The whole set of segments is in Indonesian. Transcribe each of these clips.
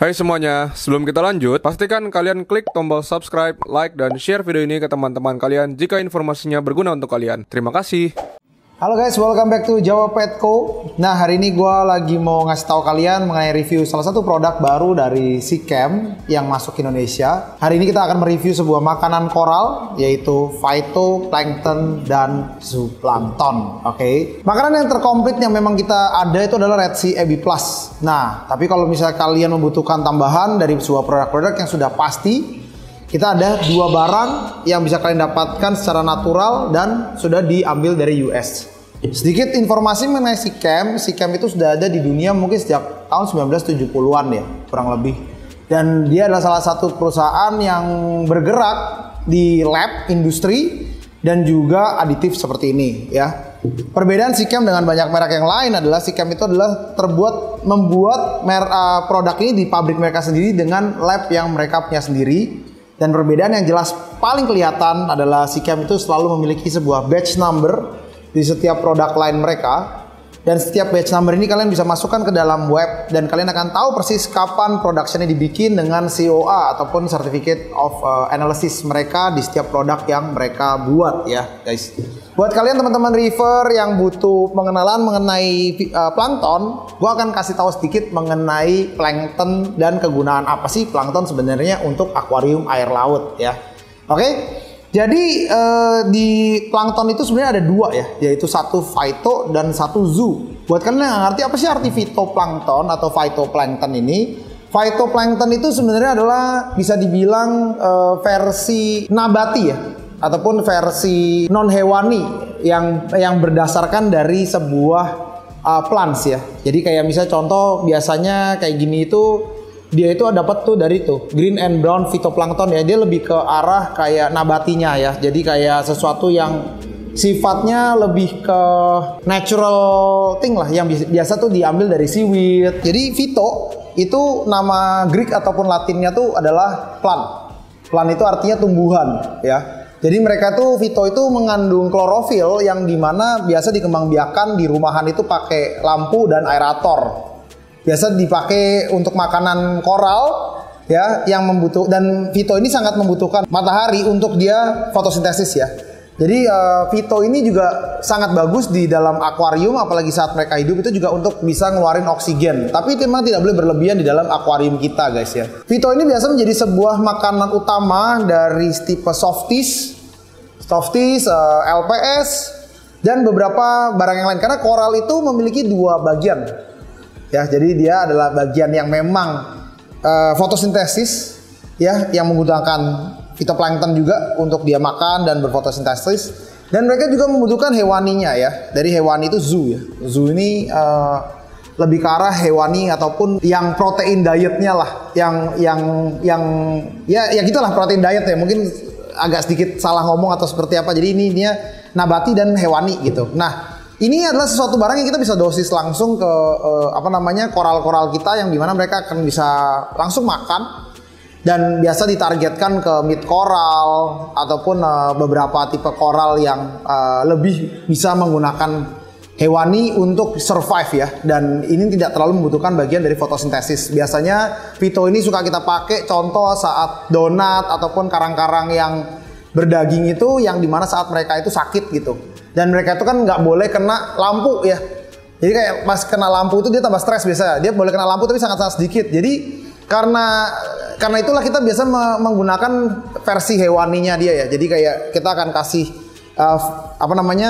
Hai semuanya, sebelum kita lanjut, pastikan kalian klik tombol subscribe, like, dan share video ini ke teman-teman kalian jika informasinya berguna untuk kalian. Terima kasih. Halo guys, welcome back to Jawa Pet Co. Nah, hari ini gue lagi mau ngasih tahu kalian mengenai review salah satu produk baru dari SeaChem yang masuk ke Indonesia. Hari ini kita akan mereview sebuah makanan koral, yaitu phytoplankton dan zooplankton. Oke. Makanan yang terkomplit yang memang kita ada itu adalah Red Sea Ebi Plus. Nah, tapi kalau misalnya kalian membutuhkan tambahan dari sebuah produk-produk yang sudah pasti, kita ada dua barang yang bisa kalian dapatkan secara natural dan sudah diambil dari US. Sedikit informasi mengenai SeaChem. SeaChem itu sudah ada di dunia mungkin sejak tahun 1970-an ya, kurang lebih. Dan dia adalah salah satu perusahaan yang bergerak di lab, industri, dan juga aditif seperti ini ya. Perbedaan SeaChem dengan banyak merek yang lain adalah SeaChem itu adalah membuat produk ini di pabrik mereka sendiri dengan lab yang mereka punya sendiri. Dan perbedaan yang jelas paling kelihatan adalah SeaChem itu selalu memiliki sebuah batch number di setiap produk line mereka. Dan setiap batch number ini kalian bisa masukkan ke dalam web dan kalian akan tahu persis kapan productionnya dibikin dengan COA ataupun Certificate of Analysis mereka di setiap produk yang mereka buat ya guys. Buat kalian teman-teman river yang butuh pengenalan mengenai plankton, gua akan kasih tahu sedikit mengenai plankton dan kegunaan apa sih plankton sebenarnya untuk akuarium air laut ya. Oke. Jadi di plankton itu sebenarnya ada dua ya, yaitu satu phyto dan satu zoo. Buat kalian yang ngerti apa sih arti phytoplankton atau phytoplankton ini? Phytoplankton itu sebenarnya adalah bisa dibilang versi nabati ya, ataupun versi non hewani yang berdasarkan dari sebuah plants ya. Jadi kayak misalnya contoh biasanya kayak gini itu dia itu dapat tuh dari tuh green and brown phytoplankton ya, dia lebih ke arah kayak nabatinya ya, jadi kayak sesuatu yang sifatnya lebih ke natural thing lah, yang biasa tuh diambil dari seaweed. Jadi phyto itu nama Greek ataupun Latinnya tuh adalah plant. Plant itu artinya tumbuhan ya. Jadi mereka tuh phyto itu mengandung klorofil yang dimana biasa dikembangbiakan di rumahan itu pakai lampu dan aerator. Biasa dipakai untuk makanan koral ya, yang dan phyto ini sangat membutuhkan matahari untuk dia fotosintesis ya. Jadi phyto ini juga sangat bagus di dalam akuarium, apalagi saat mereka hidup itu juga untuk bisa ngeluarin oksigen. Tapi itu memang tidak boleh berlebihan di dalam akuarium kita guys ya. Phyto ini biasa menjadi sebuah makanan utama dari tipe softies, LPS, dan beberapa barang yang lain. Karena koral itu memiliki dua bagian. Ya, jadi dia adalah bagian yang memang fotosintesis ya, yang menggunakan phytoplankton juga untuk dia makan dan berfotosintesis. Dan mereka juga membutuhkan hewaninya ya. Dari hewani itu zoo ya. Zoo ini lebih ke arah hewani ataupun yang protein dietnya lah, yang ya gitulah protein diet ya. Mungkin agak sedikit salah ngomong atau seperti apa. Jadi ini dia nabati dan hewani gitu. Nah, ini adalah sesuatu barang yang kita bisa dosis langsung ke koral-koral kita, yang dimana mereka akan bisa langsung makan, dan biasa ditargetkan ke mid koral ataupun beberapa tipe koral yang lebih bisa menggunakan hewani untuk survive ya, dan ini tidak terlalu membutuhkan bagian dari fotosintesis. Biasanya phyto ini suka kita pakai contoh saat donat ataupun karang-karang yang berdaging itu, yang dimana saat mereka itu sakit gitu. Dan mereka itu kan nggak boleh kena lampu ya. Jadi kayak pas kena lampu itu dia tambah stres biasa. Dia boleh kena lampu tapi sangat-sangat sedikit. Jadi karena itulah kita biasa menggunakan versi hewaninya dia ya. Jadi kayak kita akan kasih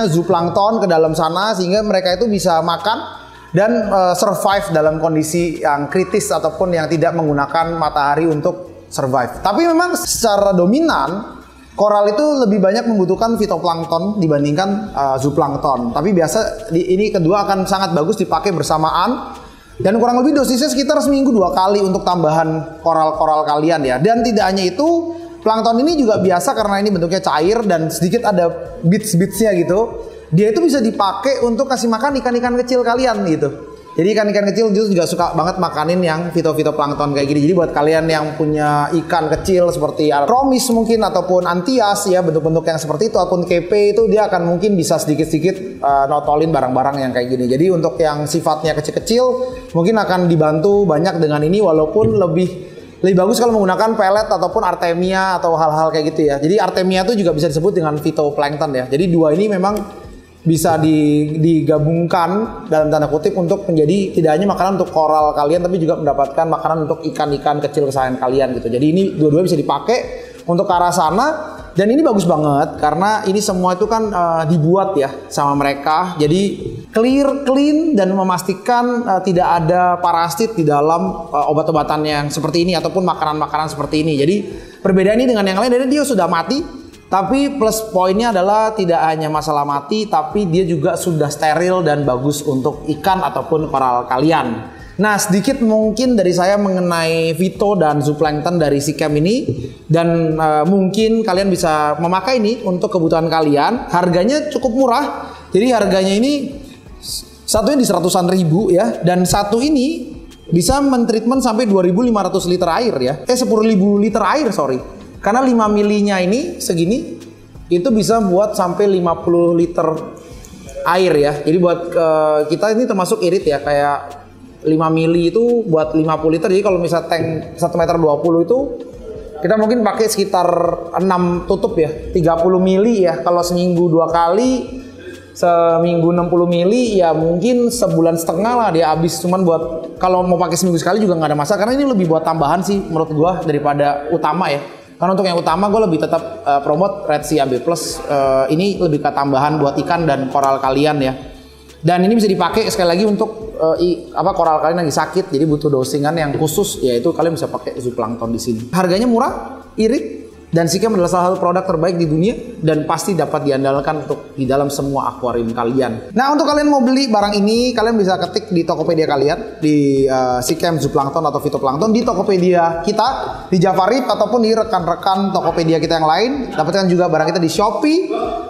zooplankton ke dalam sana sehingga mereka itu bisa makan dan survive dalam kondisi yang kritis ataupun yang tidak menggunakan matahari untuk survive. Tapi memang secara dominan koral itu lebih banyak membutuhkan phytoplankton dibandingkan zooplankton. Tapi biasa ini kedua akan sangat bagus dipakai bersamaan. Dan kurang lebih dosisnya sekitar seminggu 2 kali untuk tambahan koral-koral kalian ya. Dan tidak hanya itu, plankton ini juga biasa karena ini bentuknya cair dan sedikit ada bits-bitsnya gitu. Dia itu bisa dipakai untuk kasih makan ikan-ikan kecil kalian gitu. Jadi ikan-ikan kecil juga suka banget makanin yang fitoplankton kayak gini. Jadi buat kalian yang punya ikan kecil seperti kromis mungkin ataupun antias ya, bentuk-bentuk yang seperti itu ataupun kepe itu dia akan mungkin bisa sedikit-sedikit notolin barang-barang yang kayak gini. Jadi untuk yang sifatnya kecil-kecil mungkin akan dibantu banyak dengan ini, walaupun lebih bagus kalau menggunakan pelet ataupun artemia atau hal-hal kayak gitu ya. Jadi artemia itu juga bisa disebut dengan fitoplankton ya. Jadi dua ini memang bisa digabungkan dalam tanda kutip untuk menjadi tidak hanya makanan untuk koral kalian, tapi juga mendapatkan makanan untuk ikan-ikan kecil kesayangan kalian gitu. Jadi ini dua-duanya bisa dipakai untuk ke arah sana, dan ini bagus banget karena ini semua itu kan dibuat ya sama mereka. Jadi clean dan memastikan tidak ada parasit di dalam obat-obatan yang seperti ini ataupun makanan-makanan seperti ini. Jadi perbedaan ini dengan yang lain adalah dia sudah mati. Tapi plus poinnya adalah tidak hanya masalah mati, tapi dia juga sudah steril dan bagus untuk ikan ataupun koral kalian. Nah, sedikit mungkin dari saya mengenai Vito dan zooplankton dari SeaChem ini, dan mungkin kalian bisa memakai ini untuk kebutuhan kalian. Harganya cukup murah. Jadi harganya ini satunya di 100-an ribu ya, dan satu ini bisa mentreatment sampai 2.500 liter air ya. 10.000 liter air, sorry. Karena 5 milinya ini segini itu bisa buat sampai 50 liter air ya. Jadi buat kita ini termasuk irit ya, kayak 5 mili itu buat 50 liter. Jadi kalau misalnya tank 1,20 meter itu kita mungkin pakai sekitar 6 tutup ya, 30 mili ya. Kalau seminggu 2 kali, seminggu 60 mili ya, mungkin sebulan setengah lah dia habis. Cuman buat kalau mau pakai seminggu sekali juga nggak ada masalah, karena ini lebih buat tambahan sih menurut gua daripada utama ya. Karena untuk yang utama gue lebih tetap promote Red Sea AB+. Ini lebih ke tambahan buat ikan dan koral kalian ya. Dan ini bisa dipakai sekali lagi untuk koral kalian lagi sakit, jadi butuh dosingan yang khusus, yaitu kalian bisa pakai zooplankton di sini. Harganya murah, irit, dan SeaChem adalah salah satu produk terbaik di dunia dan pasti dapat diandalkan untuk di dalam semua akuarium kalian. Nah, untuk kalian mau beli barang ini, kalian bisa ketik di Tokopedia kalian di SeaChem zooplankton atau fitoplankton di Tokopedia kita, di Jafarip ataupun di rekan-rekan Tokopedia kita yang lain. Dapatkan juga barang kita di Shopee,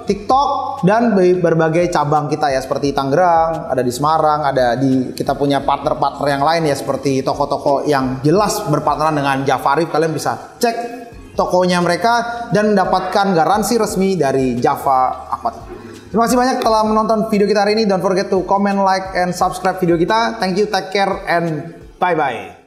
TikTok, dan berbagai cabang kita ya, seperti Tangerang, ada di Semarang, ada di kita punya partner-partner yang lain ya, seperti toko-toko yang jelas berpartneran dengan Jafarip. Kalian bisa cek tokonya mereka dan mendapatkan garansi resmi dari Java Aquatic. Terima kasih banyak telah menonton video kita hari ini. Don't forget to comment, like, and subscribe video kita. Thank you, take care, and bye-bye.